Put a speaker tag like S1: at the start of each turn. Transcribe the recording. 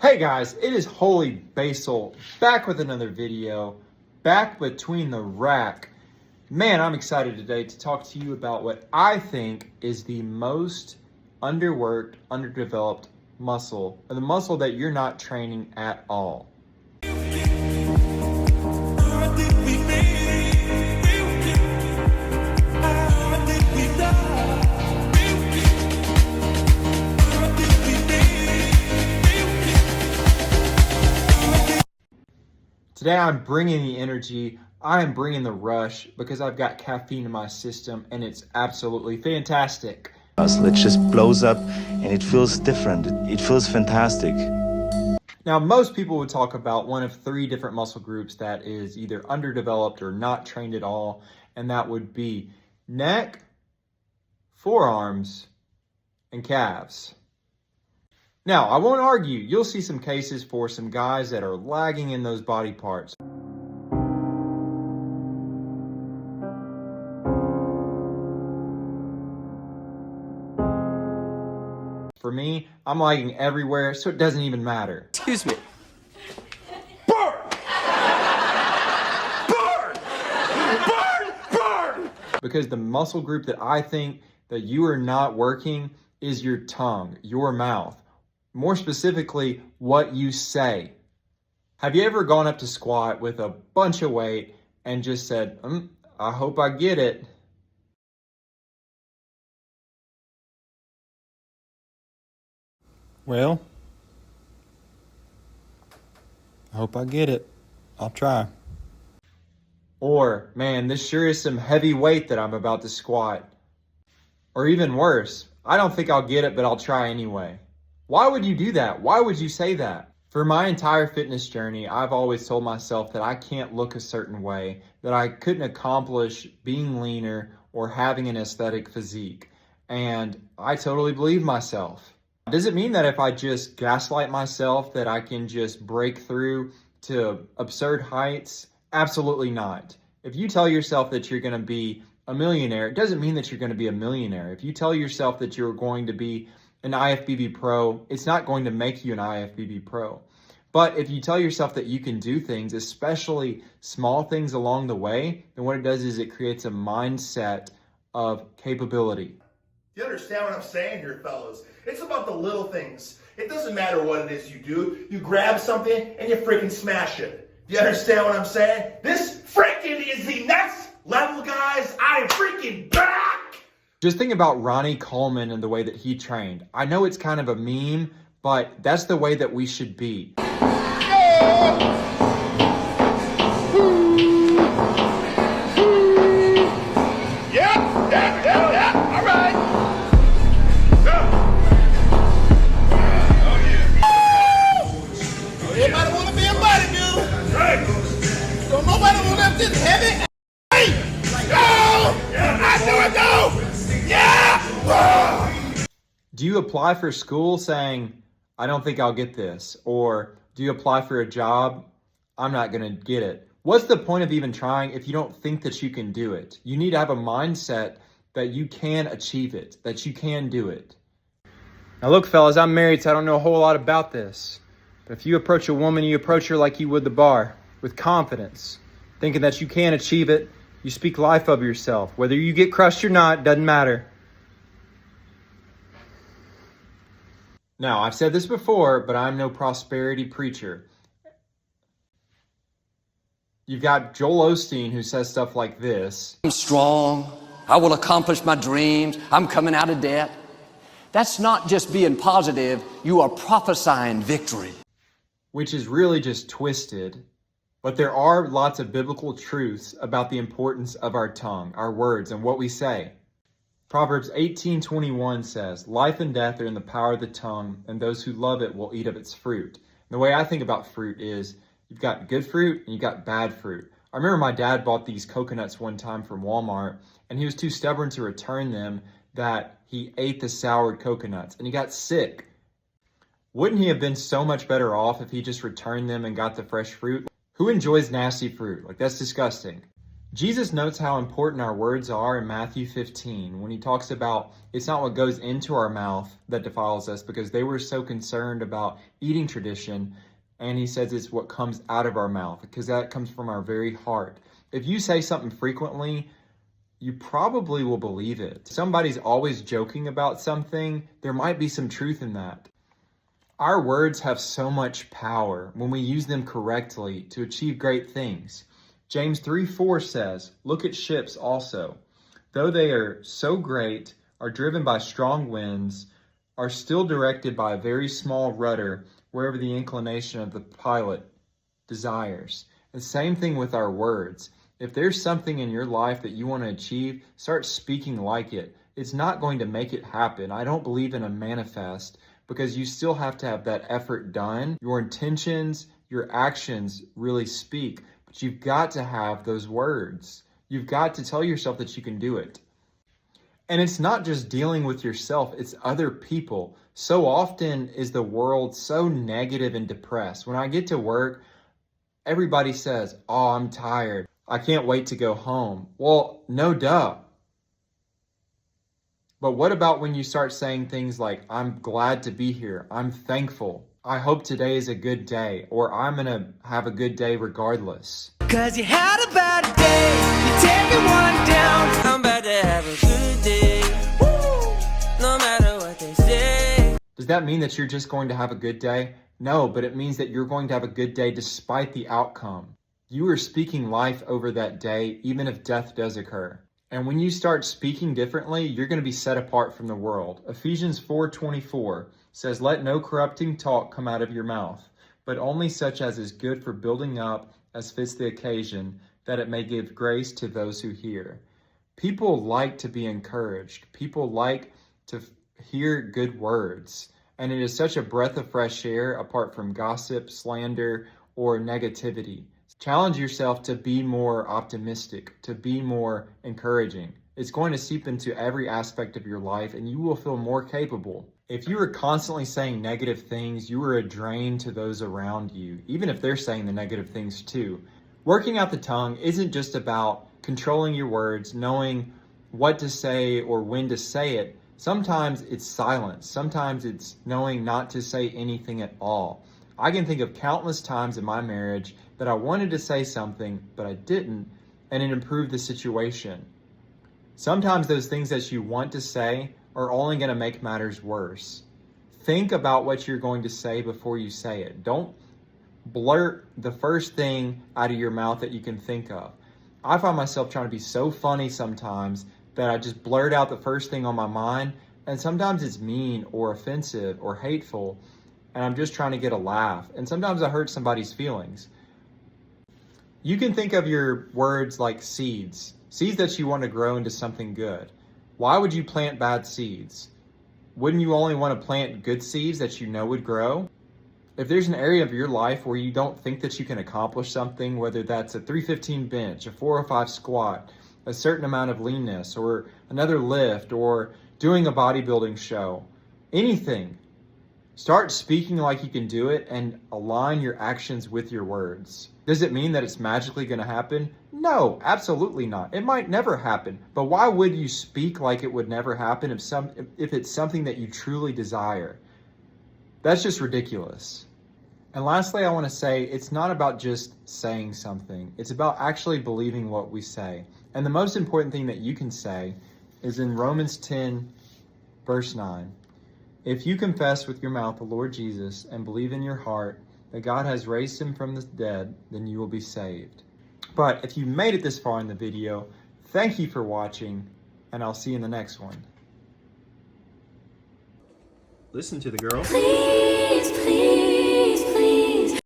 S1: Hey guys, it is Holy Basil back with another video, back between the rack. Man, I'm excited today to talk to you about what I think is the most underworked, underdeveloped muscle, or the muscle that you're not training at all. Today I'm bringing the energy, I am bringing the rush because I've got caffeine in my system and it's absolutely fantastic.
S2: It just blows up and it feels different. It feels fantastic.
S1: Now, most people would talk about one of three different muscle groups that is either underdeveloped or not trained at all, and that would be neck, forearms, and calves. Now, I won't argue, you'll see some cases for some guys that are lagging in those body parts. For me, I'm lagging everywhere, so it doesn't even matter.
S3: Excuse me.
S4: Burn! Burn! Burn! Burn!
S1: Because the muscle group that I think that you are not working is your tongue, your mouth. More specifically, what you say. Have you ever gone up to squat with a bunch of weight and just said, I hope I get it?
S5: Well, I hope I get it. I'll try.
S1: Or, man, this sure is some heavy weight that I'm about to squat. Or even worse, I don't think I'll get it, but I'll try anyway. Why would you do that? Why would you say that? For my entire fitness journey, I've always told myself that I can't look a certain way, that I couldn't accomplish being leaner or having an aesthetic physique. And I totally believe myself. Does it mean that if I just gaslight myself that I can just break through to absurd heights? Absolutely not. If you tell yourself that you're going to be a millionaire, it doesn't mean that you're going to be a millionaire. If you tell yourself that you're going to be an IFBB pro, it's not going to make you an IFBB pro. But if you tell yourself that you can do things, especially small things along the way, then what it does is it creates a mindset of capability.
S4: You understand what I'm saying here, fellas? It's about the little things. It doesn't matter what it is you do. You grab something and you freaking smash it. You understand what I'm saying? This freaking is the next level, guys. I am freaking back!
S1: Just think about Ronnie Coleman and the way that he trained. I know it's kind of a meme, but that's the way that we should be.
S4: Yeah, all right.
S6: Everybody want to be a bodybuilder.
S4: Right.
S6: Don't nobody want to lift this heavy. Hey! Go! I do it though! Yeah!
S1: Do you apply for school saying, I don't think I'll get this? Or do you apply for a job? I'm not going to get it. What's the point of even trying if you don't think that you can do it? You need to have a mindset that you can achieve it, that you can do it. Now look, fellas, I'm married, so I don't know a whole lot about this. But if you approach a woman, you approach her like you would the bar, with confidence, thinking that you can achieve it. You speak life of yourself. Whether you get crushed or not, doesn't matter. Now, I've said this before, but I'm no prosperity preacher. You've got Joel Osteen who says stuff like this.
S3: I'm strong. I will accomplish my dreams. I'm coming out of debt. That's not just being positive. You are prophesying victory.
S1: Which is really just twisted. But there are lots of biblical truths about the importance of our tongue, our words, and what we say. Proverbs 18:21 says, life and death are in the power of the tongue, and those who love it will eat of its fruit. And the way I think about fruit is, you've got good fruit and you've got bad fruit. I remember my dad bought these coconuts one time from Walmart, and he was too stubborn to return them that he ate the soured coconuts, and he got sick. Wouldn't he have been so much better off if he just returned them and got the fresh fruit? Who enjoys nasty fruit? Like, that's disgusting. Jesus notes how important our words are in Matthew 15 when he talks about it's not what goes into our mouth that defiles us, because they were so concerned about eating tradition. And he says it's what comes out of our mouth, because that comes from our very heart. If you say something frequently, you probably will believe it. If somebody's always joking about something, there might be some truth in that. Our words have so much power when we use them correctly to achieve great things. James 3:4 says, "Look at ships also. Though they are so great, are driven by strong winds, are still directed by a very small rudder wherever the inclination of the pilot desires." The same thing with our words. If there's something in your life that you want to achieve, start speaking like it. It's not going to make it happen. I don't believe in a manifest, because you still have to have that effort done. Your intentions, your actions really speak, but you've got to have those words. You've got to tell yourself that you can do it. And it's not just dealing with yourself, it's other people. So often is the world so negative and depressed. When I get to work, everybody says, "Oh, I'm tired. I can't wait to go home." Well, no duh. But what about when you start saying things like, "I'm glad to be here. I'm thankful. I hope today is a good day," or "I'm going to have a good day regardless."
S7: Cause you had a bad day, you're taking one down. I'm about to have a good day, no matter what they say.
S1: Does that mean that you're just going to have a good day? No, but it means that you're going to have a good day despite the outcome. You are speaking life over that day, even if death does occur. And when you start speaking differently, you're going to be set apart from the world. Ephesians 4:24 says, "Let no corrupting talk come out of your mouth, but only such as is good for building up as fits the occasion, that it may give grace to those who hear." People like to be encouraged. People like to hear good words. And it is such a breath of fresh air apart from gossip, slander, or negativity. Challenge yourself to be more optimistic, to be more encouraging. It's going to seep into every aspect of your life, and you will feel more capable. If you are constantly saying negative things, you are a drain to those around you, even if they're saying the negative things too. Working out the tongue isn't just about controlling your words, knowing what to say or when to say it. Sometimes it's silence. Sometimes it's knowing not to say anything at all. I can think of countless times in my marriage that I wanted to say something, but I didn't, and it improved the situation. Sometimes those things that you want to say are only going to make matters worse. Think about what you're going to say before you say it. Don't blurt the first thing out of your mouth that you can think of. I find myself trying to be so funny sometimes that I just blurt out the first thing on my mind, and sometimes it's mean or offensive or hateful, and I'm just trying to get a laugh, and sometimes I hurt somebody's feelings. You can think of your words like seeds that you want to grow into something good. Why would you plant bad seeds? Wouldn't you only want to plant good seeds that you know would grow? If there's an area of your life where you don't think that you can accomplish something, whether that's a 315 bench, a 405 squat, a certain amount of leanness, or another lift, or doing a bodybuilding show, anything, start speaking like you can do it and align your actions with your words. Does it mean that it's magically going to happen? No, absolutely not. It might never happen. But why would you speak like it would never happen if it's something that you truly desire? That's just ridiculous. And lastly, I want to say it's not about just saying something. It's about actually believing what we say. And the most important thing that you can say is in Romans 10, verse 9. "If you confess with your mouth the Lord Jesus and believe in your heart that God has raised him from the dead, then you will be saved." But if you made it this far in the video, thank you for watching, and I'll see you in the next one.
S5: Listen to the girl.
S8: Please, please.